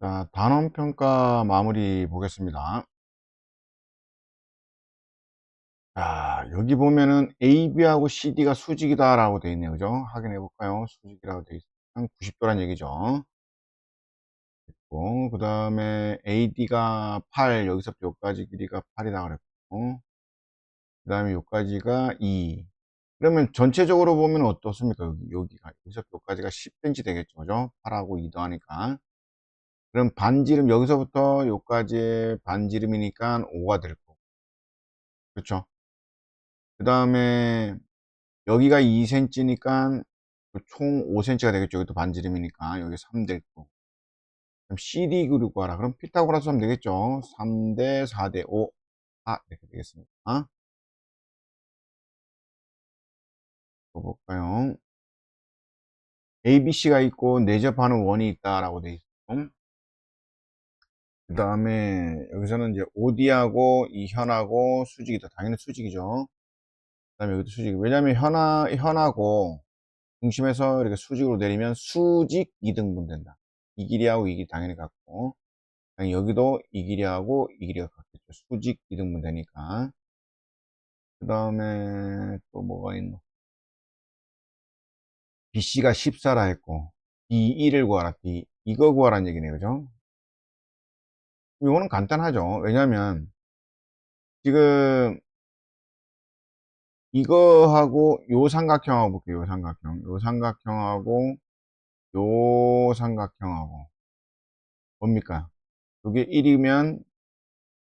자, 단원평가 마무리 보겠습니다. 자, 여기 보면은 AB하고 CD가 수직이다 라고 되어 있네요. 그죠? 확인해 볼까요? 수직이라고 되어 있으면 90도란 얘기죠. 그 다음에 AD가 8, 여기서부터 여기까지 길이가 8이다 그랬고, 그 다음에 여기까지가 2. 그러면 전체적으로 보면 어떻습니까? 여기서부터 여기까지가 10cm 되겠죠. 그죠? 8하고 2 더하니까. 그럼 반지름, 여기서부터 여기까지 반지름이니까 5가 될 거고. 그렇죠? 그 다음에 여기가 2cm니까 총 5cm가 되겠죠. 여기도 반지름이니까 여기 3 될 거고. 그럼 CD 그룹 구하라. 그럼 피타고라스 하면 되겠죠. 3대 4대 5. 이렇게 되겠습니다. 또 볼까요? ABC가 있고 내접하는 원이 있다라고 되어 있고, 그 다음에 여기서는 이제 OD하고 이 현하고 수직이다. 당연히 수직이죠. 그 다음에 여기도 수직. 왜냐면 현하고 중심에서 이렇게 수직으로 내리면 수직 2등분 된다. 이 길이하고 이 길이 당연히 같고, 당연히 여기도 이 길이하고 이 길이가 같겠죠. 수직 2등분 되니까. 그 다음에 또 뭐가 있노? BC가 14라 했고, D1을 구하라. 이거 구하라는 얘기네요. 그죠? 이거는 간단하죠. 왜냐면 지금 이거하고 요 삼각형하고 볼게요. 요 삼각형. 요 삼각형하고 요 삼각형하고 뭡니까? 요게 1이면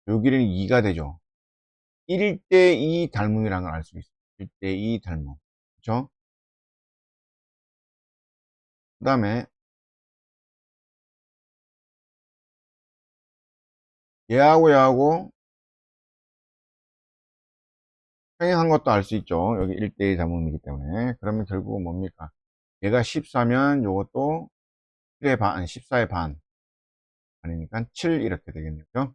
요 길이는 2가 되죠. 1대2 닮음이라는 걸 알 수 있어요. 1대2 닮음. 그쵸? 그 다음에 얘하고 평행한 것도 알 수 있죠. 여기 1대2 닮음이기 때문에. 그러면 결국은 뭡니까? 얘가 14면 요것도 7의 반, 아니 14의 반. 아니니까 7 이렇게 되겠네요. 그죠?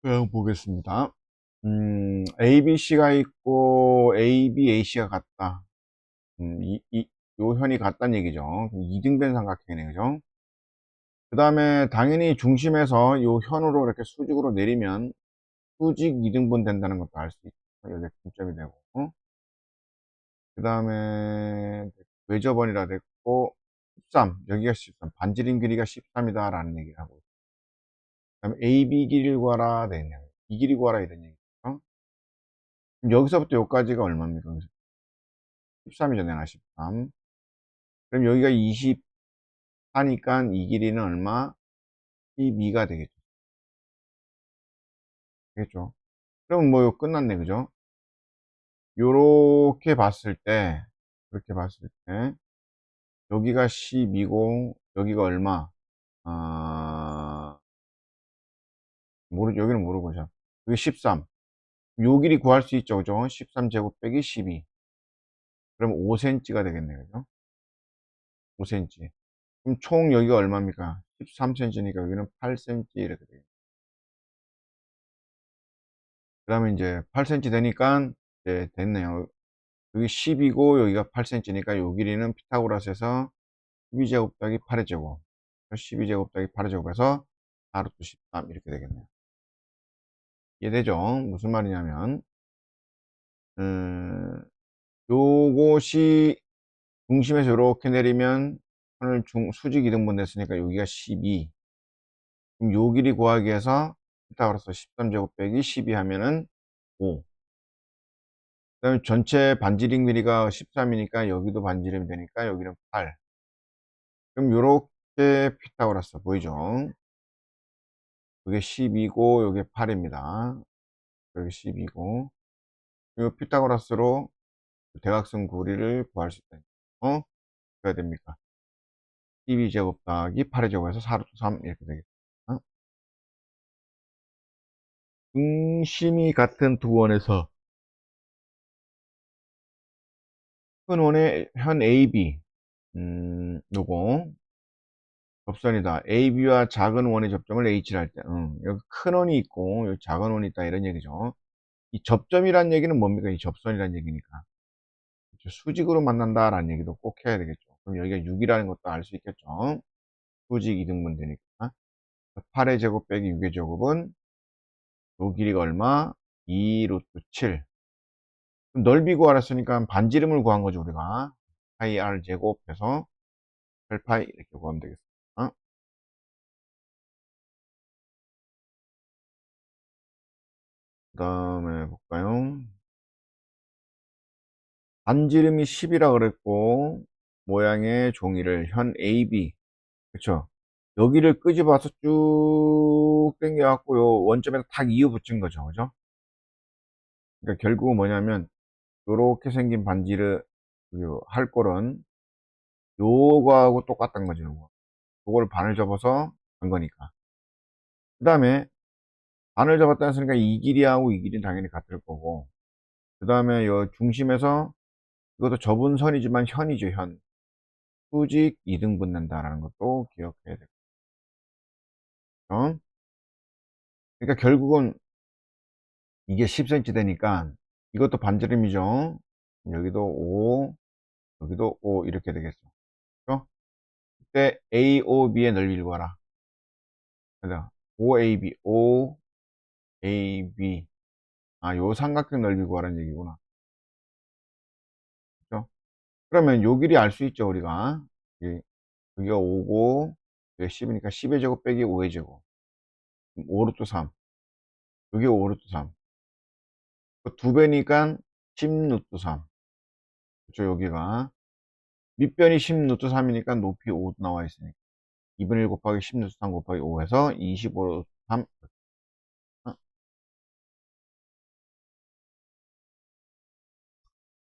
그럼 보겠습니다. ABC가 있고 AB, AC가 같다. 요 현이 같다는 얘기죠. 2등변 삼각형이네, 그죠? 그 다음에 당연히 중심에서 요 현으로 이렇게 수직으로 내리면 수직 2등분 된다는 것도 알 수 있어요. 여기 중점이 되고. 그 다음에 외접원이라 됐고 13, 여기가 13, 반지름 길이가 13이다 라는 얘기를 하고 있어요. 그 다음에 AB 길이를 구하라 돼 있네요. 이 길이 구하라 이런 얘기죠. 그럼 여기서부터 여기까지가 얼마입니까? 13이죠, 내가 13. 그럼 여기가 24니까 이 길이는 얼마? 12가 되겠죠. 되겠죠. 그럼 뭐 끝났네, 그죠? 요렇게 봤을 때, 그렇게 봤을 때, 여기가 12고, 여기가 얼마? 여기는 모르고, 자. 여기 13. 요 길이 구할 수 있죠, 그죠? 13제곱 빼기 12. 그럼 5cm가 되겠네, 그죠? 5cm. 그럼 총 여기가 얼마입니까? 13cm니까 여기는 8cm 이렇게 되겠네. 그 다음에 이제 8cm 되니까, 이제 됐네요. 여기 10이고, 여기가 8cm니까 요 길이는 피타고라스에서 12제곱 더하기 8의 제곱. 12제곱 더하기 8의 제곱에서 4루트 13 이렇게 되겠네요. 이해되죠? 무슨 말이냐면 요것이 중심에서 이렇게 내리면 선을 수직 이등분 됐으니까 여기가 12. 그럼 요 길이 구하기 위해서 피타고라스 13제곱 빼기 12 하면은 5. 그 다음에 전체 반지름 길이가 13이니까 여기도 반지름이 되니까 여기는 8. 그럼 요렇게 피타고라스 보이죠? 여기 10이고 여기 8입니다. 여기 10이고 이 피타고라스로 대각선 고리를 구할 수 있다. 어떻게 됩니까? 12제곱 더하기 8의 제곱에서 4루트 3 이렇게 되겠다. 중심이 같은 두 원에서 큰 원의 현 AB 요거 접선이다. AB와 작은 원의 접점을 H를 할 때, 여기 큰 원이 있고 여기 작은 원이 있다 이런 얘기죠. 이 접점이란 얘기는 뭡니까? 이 접선이란 얘기니까. 수직으로 만난다라는 얘기도 꼭 해야 되겠죠. 그럼 여기가 6이라는 것도 알 수 있겠죠. 수직 이등분 되니까. 8의 제곱 빼기 6의 제곱은 요 길이가 얼마? 2 루트 7. 그럼 넓이 구하랬으니까 반지름을 구한 거죠, 우리가. 파이 r 제곱해서 8파이 이렇게 구하면 되겠습니다. 그 다음에 볼까요? 반지름이 10이라 그랬고 모양의 종이를 현 AB, 그쵸? 여기를 끄집어서 쭉 당겨갖고 요 원점에서 탁 이어 붙인 거죠, 그죠? 그러니까 결국은 뭐냐면 요렇게 생긴 반지를 할 꼴은 요거하고 똑같단 거죠. 요걸 반을 접어서 간 거니까. 그 다음에 반을 접었다 했으니까 이 길이하고 이 길이는 당연히 같을 거고, 그 다음에 요 중심에서 이것도 접은 선이지만 현이죠, 현. 수직 이등분 낸다라는 것도 기억해야 되겠죠. 그러니까 결국은 이게 10cm 되니까 이것도 반지름이죠. 여기도 5, 여기도 5 이렇게 되겠어. 그렇죠? 그때 AOB의 넓이를 구하라. 그래서 OAB, OAB. 아, 요 삼각형 넓이 구하라는 얘기구나. 그렇죠? 그러면 요 길이 알 수 있죠, 우리가. 여기가 5고, 여기가 10이니까 10의 제곱 빼기 5의 제곱. 5 루트 3. 여기 5 루트 3. 두 배니까 10 루트 3. 그렇죠, 여기가. 밑변이 10 루트 3이니까 높이 5 나와 있으니까. 2분의 1 곱하기 10 루트 3 곱하기 5 해서 25 루트 3.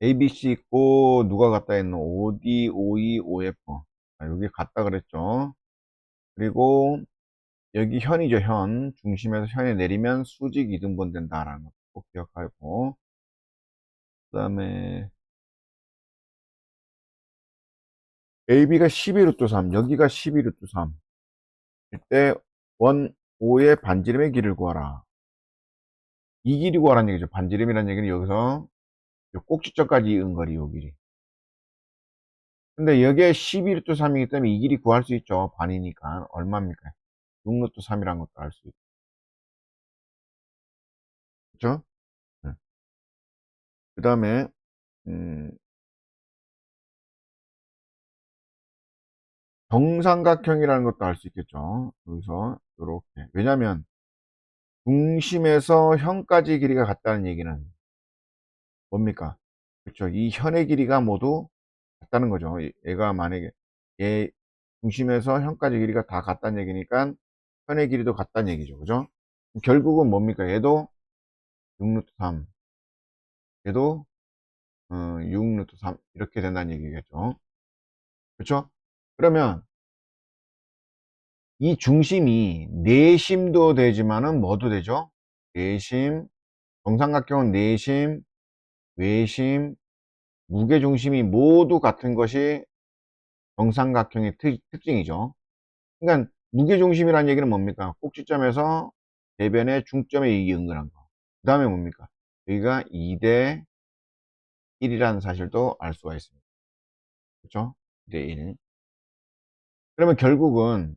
ABC 있고, 누가 같다 했노? OD, OE, OF. 아, 여기 같다 그랬죠. 그리고 여기 현이죠, 현. 중심에서 현에 내리면 수직 이등분 된다라는 거 꼭 기억하고. 그 다음에 AB가 12 루트 3, 여기가 12 루트 3. 이때 원 5의 반지름의 길이를 구하라. 이 길이 구하라는 얘기죠. 반지름이라는 얘기는 여기서 요 꼭지점까지 이은 거리, 요 길이. 근데 여기에 12 루트 3이기 때문에 이 길이 구할 수 있죠. 반이니까. 얼마입니까? 6 루트 3이라는 것도 알 수 있죠. 그죠? 그 다음에, 음, 정삼각형이라는 것도 알 수 있겠죠. 여기서, 요렇게. 왜냐면, 중심에서 현까지 길이가 같다는 얘기는 뭡니까? 그렇죠. 이 현의 길이가 모두 같다는 거죠. 얘가 만약에, 얘 중심에서 현까지 길이가 다 같다는 얘기니까, 현의 길이도 같다는 얘기죠. 그죠? 결국은 뭡니까? 얘도 6루트 3, 얘도 6루트 3, 이렇게 된다는 얘기겠죠. 그렇죠? 그러면, 이 중심이 내심도 되지만은 뭐도 되죠? 내심, 정삼각형은 내심, 외심, 무게중심이 모두 같은 것이 정삼각형의 특징이죠. 그러니까 무게중심이라는 얘기는 뭡니까? 꼭지점에서 대변의 중점에 이응을 거. 그 다음에 뭡니까? 여기가 2대 1이라는 사실도 알 수가 있습니다. 그렇죠? 2대 1. 그러면 결국은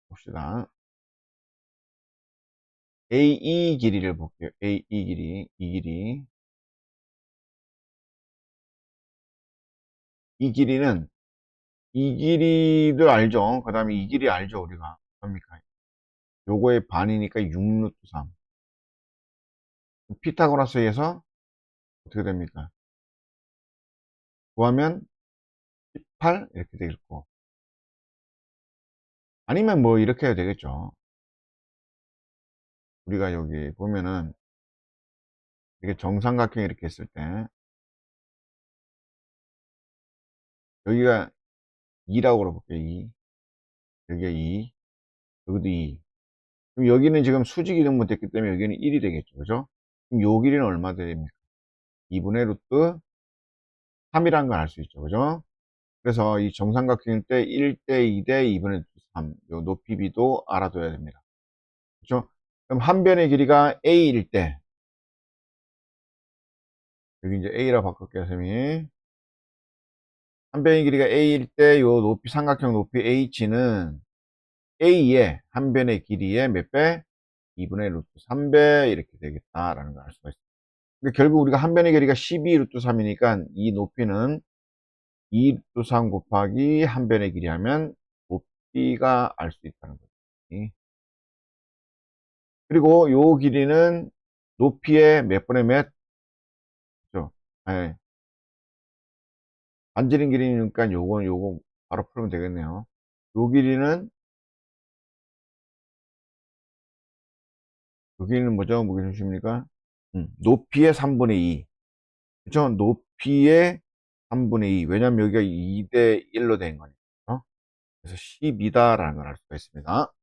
봅시다. AE 길이를 볼게요. AE 길이, 이 길이는 이 길이도 알죠. 그 다음에 이 길이 알죠, 우리가. 뭡니까? 요거의 반이니까 6루트 3. 피타고라스에서 어떻게 됩니까? 구하면 18 이렇게 되겠고, 아니면 뭐 이렇게 해야 되겠죠. 우리가 여기 보면은 이게 정삼각형 이렇게 했을 때 여기가 2라고 그러볼게요. 2. 여기가 2. 여기도 2. 그럼 여기는 지금 수직 이동분 됐기 때문에 여기는 1이 되겠죠. 그죠? 그럼 요 길이는 얼마 됩니까? 2분의 루트 3이라는 걸 알 수 있죠. 그죠? 그래서 이 정삼각형일 때 1대 2대 2분의 3, 요 높이 비도 알아둬야 됩니다. 그렇죠? 그럼 한 변의 길이가 a일 때 여기 이제 A라 바꿀게요, 쌤이. 한 변의 길이가 A일 때 요 높이, 삼각형 높이 H는 A의 한 변의 길이의 몇 배? 2분의 루트 3배 이렇게 되겠다라는 걸 알 수가 있습니다. 근데 결국 우리가 한 변의 길이가 12 루트 3이니까 이 높이는 2 루트 3 곱하기 한 변의 길이 하면 높이가 알 수 있다는 거죠. 그리고 요 길이는 높이의 몇 분의 몇? 그죠? 네. 반지름 길이니까 요거 바로 풀면 되겠네요. 요 길이는, 요 길이는 뭐죠? 무게중심이니까? 높이의 3분의 2. 그죠? 높이의 3분의 2. 왜냐면 여기가 2대 1로 된 거니까. 그래서 12다라는 걸 알 수가 있습니다.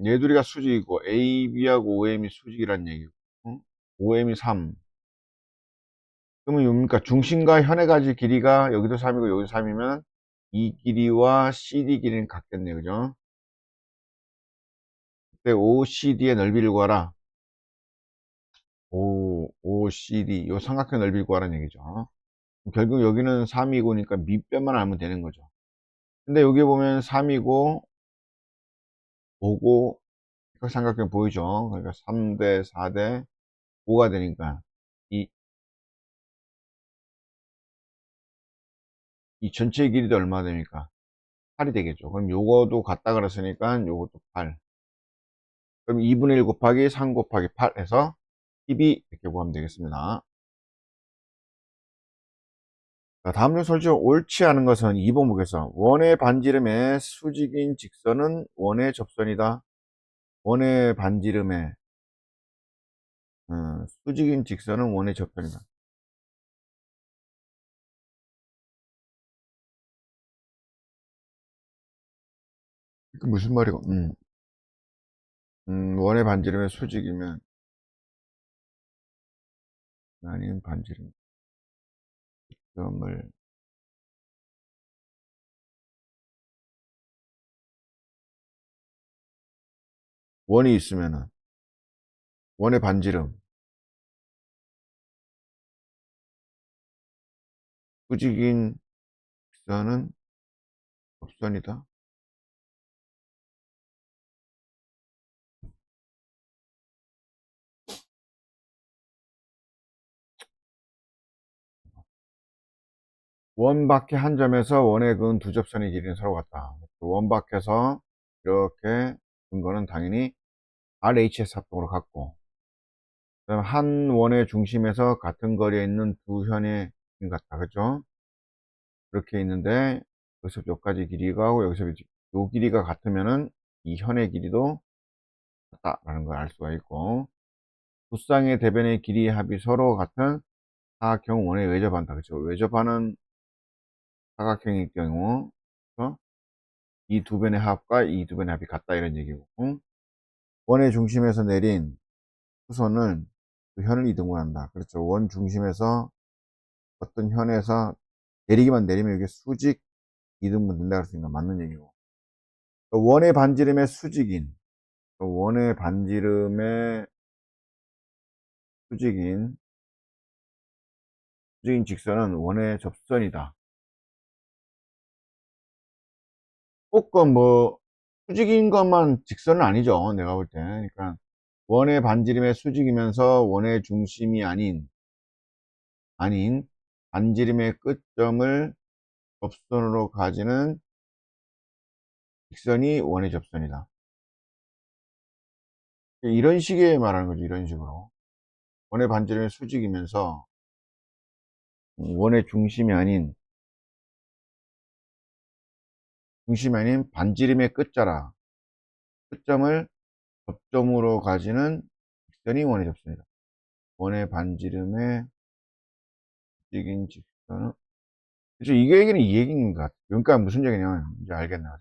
얘들이가 수직이고, A, B하고 OM이 수직이란 얘기고, OM이 3. 그러면 뭡니까? 중심과 현의 가지 길이가 여기도 3이고 여기도 3이면 이 길이와 CD 길이는 같겠네요. 그죠? 그때 OCD의 넓이를 구하라. OCD, 요 삼각형 넓이를 구하라는 얘기죠. 결국 여기는 3이고니까 밑변만 알면 되는 거죠. 근데 여기 보면 3이고 5고 삼각형 보이죠? 그러니까 3대 4대 5가 되니까 이, 이 전체 길이도 얼마 됩니까? 8이 되겠죠. 그럼 요거도 같다 그랬으니까 요것도 8. 그럼 2분의 1 곱하기 3 곱하기 8 해서 12 이렇게 구하면 되겠습니다. 자, 다음 요소죠. 옳지 않은 것은 2번 보겠어. 원의 반지름의 수직인 직선은 원의 접선이다. 원의 반지름의 수직인 직선은 원의 접선이다. 그 무슨 말이고? 원의 반지름의 수직이면 아닌 반지름 점을 원이 있으면은 원의 반지름 수직인 직선은 접선이다. 원 밖의 한 점에서 원의 근 두 접선의 길이는 서로 같다. 원 밖에서 이렇게 근거는 당연히 RHS 합동으로 같고, 그다음 한 원의 중심에서 같은 거리에 있는 두 현의 길 같다. 그죠? 그렇게 있는데 여기서 여기까지 길이가 하고 여기서 요 길이가 같으면은 이 현의 길이도 같다라는 걸 알 수가 있고, 두쌍의 대변의 길이 합이 서로 같은 사각형 원에 외접한다. 그죠? 외접하는 사각형일 경우, 그죠? 이 두 변의 합과 이 두 변의 합이 같다 이런 얘기고, 원의 중심에서 내린 후선은 그 현을 이등분한다. 그렇죠. 원 중심에서 어떤 현에서 내리기만 내리면 이게 수직 이등분 된다 할 수 있는 맞는 얘기고, 원의 반지름의 수직인, 원의 반지름의 수직인 직선은 원의 접선이다. 꼭 뭐 수직인 것만 직선은 아니죠. 내가 볼 때. 그러니까 원의 반지름의 수직이면서 원의 중심이 아닌 반지름의 끝점을 접선으로 가지는 직선이 원의 접선이다. 이런 식의 말하는 거죠. 이런 식으로. 원의 반지름의 수직이면서 원의 중심이 아닌 반지름의 끝자락, 끝점을 접점으로 가지는 직선이 원의 접선이다. 원의 반지름의 수직인 직선은, 그렇죠. 이 얘기는 이 얘기인 것 같아요. 그러니까 무슨 얘기냐면, 이제 알겠나.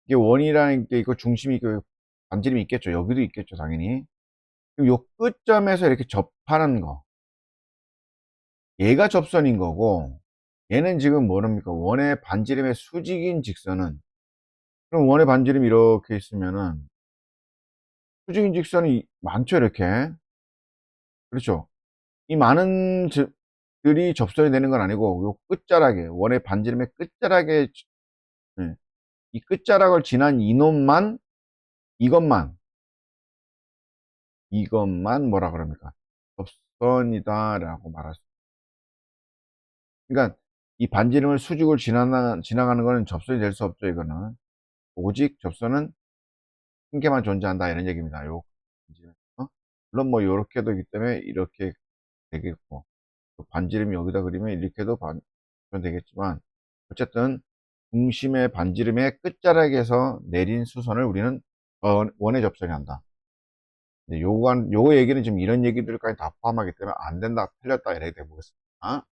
이게 원이라는 게 있고, 중심이 있고, 반지름이 있겠죠. 여기도 있겠죠, 당연히. 그럼 요 끝점에서 이렇게 접하는 거. 얘가 접선인 거고, 얘는 지금 뭐랍니까? 원의 반지름의 수직인 직선은, 그럼 원의 반지름이 이렇게 있으면은 수직인 직선이 많죠, 이렇게. 그렇죠. 이 많은 들이 접선이 되는 건 아니고 요 끝자락에 원의 반지름의 끝자락에 예, 이 끝자락을 지난 이놈만 이것만 뭐라 그럽니까? 접선이다라고 말할 수. 그러니까 이 반지름을 수직을 지나가는 거는 접선이 될 수 없죠. 이거는 오직 접선은 한 개만 존재한다 이런 얘기입니다. 요 반지름. 물론 뭐 요렇게도 있기 때문에 이렇게 되겠고 또 반지름이 여기다 그리면 이렇게도 되겠지만 어쨌든 중심의 반지름의 끝자락에서 내린 수선을 우리는 원의 접선이 한다. 요거 얘기는 지금 이런 얘기들까지 다 포함하기 때문에 안 된다, 틀렸다 이렇게 돼보겠습니다.